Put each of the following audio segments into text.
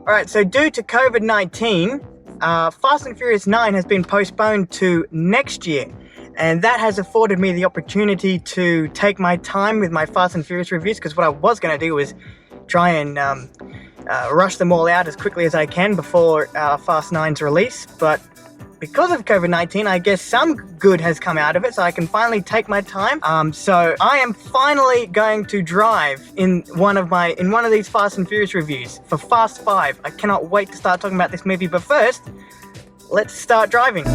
Alright, so due to COVID-19, Fast and Furious 9 has been postponed to next year. And that has afforded me the opportunity to take my time with my Fast and Furious reviews, because what I was going to do was try and rush them all out as quickly as I can before Fast 9's release. But because of COVID-19, I guess some good has come out of it, so I can finally take my time. So I am finally going to drive in one of these Fast and Furious reviews for Fast 5. I cannot wait to start talking about this movie, but first, let's start driving.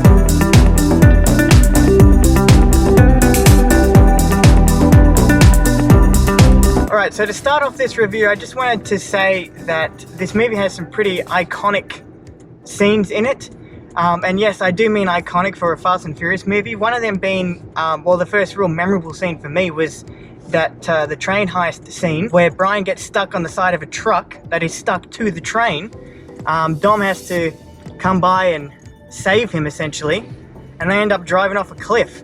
Alright, so to start off this review, I just wanted to say that this movie has some pretty iconic scenes in it. And yes, I do mean iconic for a Fast and Furious movie. One of them being, well, the first real memorable scene for me was that the train heist scene where Brian gets stuck on the side of a truck that is stuck to the train. Dom has to come by and save him, essentially, and they end up driving off a cliff.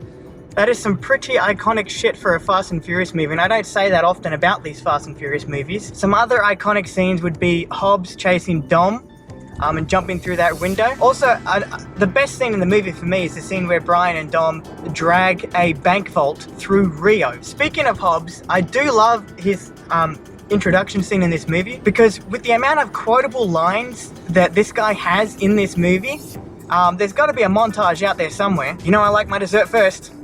That is some pretty iconic shit for a Fast and Furious movie, and I don't say that often about these Fast and Furious movies. Some other iconic scenes would be Hobbs chasing Dom, and jumping through that window. Also, the best scene in the movie for me is the scene where Brian and Dom drag a bank vault through Rio. Speaking of Hobbs, I do love his introduction scene in this movie, because with the amount of quotable lines that this guy has in this movie, there's got to be a montage out there somewhere. You know, I like my dessert first.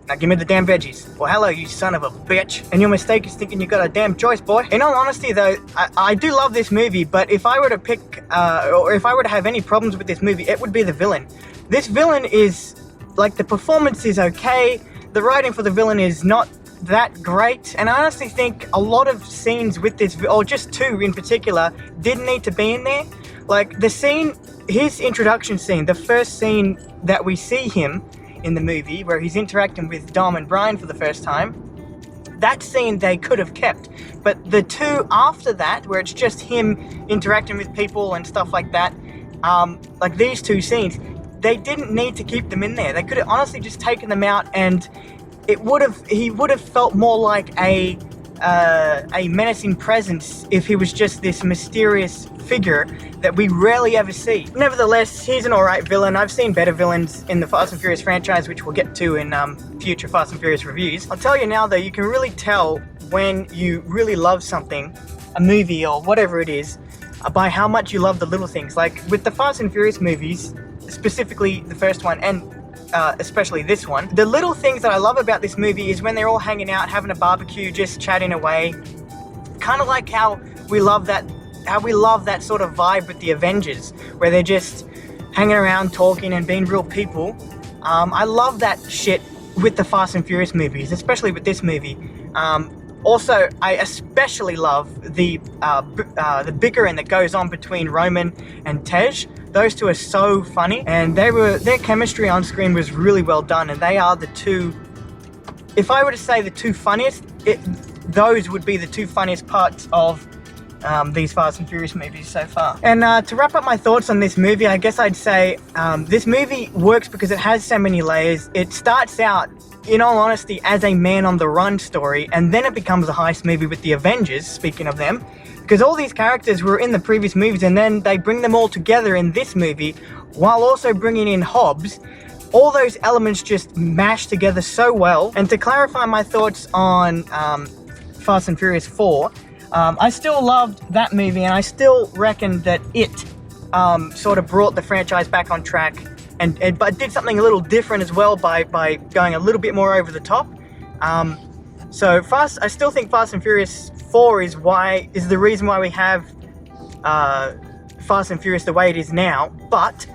Now give me the damn veggies. Well, hello, you son of a bitch. And your mistake is thinking you got a damn choice, boy. In all honesty, though, I do love this movie, but if I were to pick, or if I were to have any problems with this movie, it would be the villain. This villain is, like, the performance is okay, the writing for the villain is not that great, and I honestly think a lot of scenes with this, or just two in particular, didn't need to be in there. Like, the scene, his introduction scene, the first scene that we see him in the movie, where he's interacting with Dom and Brian for the first time, that scene they could have kept. But the two after that, where it's just him interacting with people and stuff like that, like these two scenes, they didn't need to keep them in there. They could have honestly just taken them out, and he would have felt more like a menacing presence if he was just this mysterious figure that we rarely ever see. Nevertheless, he's an alright villain. I've seen better villains in the Fast and Furious franchise, which we'll get to in future Fast and Furious reviews. I'll tell you now though, you can really tell when you really love something, a movie or whatever it is, by how much you love the little things. Like with the Fast and Furious movies, specifically the first one and especially this one, the little things that I love about this movie is when they're all hanging out, having a barbecue, just chatting away. Kind of like how we love that sort of vibe with the Avengers, where they're just hanging around, talking and being real people. I love that shit with the Fast and Furious movies, especially with this movie. Also, I especially love the bickering that goes on between Roman and Tej. Those two are so funny, and their chemistry on screen was really well done, and they are the two, if I were to say the two funniest, those would be the two funniest parts of these Fast and Furious movies so far. And to wrap up my thoughts on this movie, I guess I'd say this movie works because it has so many layers. It starts out, in all honesty, as a man on the run story, and then it becomes a heist movie with the Avengers, speaking of them, because all these characters were in the previous movies, and then they bring them all together in this movie, while also bringing in Hobbs. All those elements just mash together so well. And to clarify my thoughts on Fast and Furious 4, I still loved that movie, and I still reckon that it sort of brought the franchise back on track, but did something a little different as well by going a little bit more over the top. So I still think Fast and Furious 4 is the reason why we have Fast and Furious the way it is now, but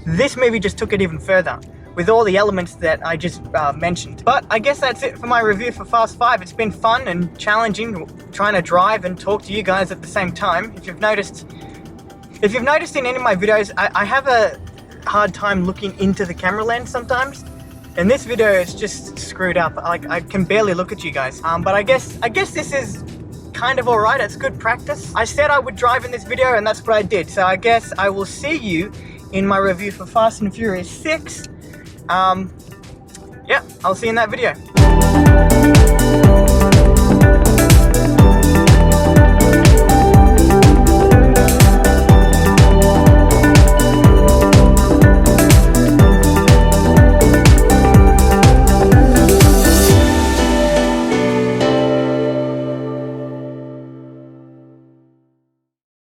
this movie just took it even further with all the elements that I just mentioned. But I guess that's it for my review for Fast 5. It's been fun and challenging trying to drive and talk to you guys at the same time. If you've noticed in any of my videos, I have a hard time looking into the camera lens sometimes. And this video is just screwed up. Like, I can barely look at you guys. But I guess this is kind of alright. It's good practice. I said I would drive in this video, and that's what I did. So I guess I will see you in my review for Fast and Furious 6. Yeah, I'll see you in that video.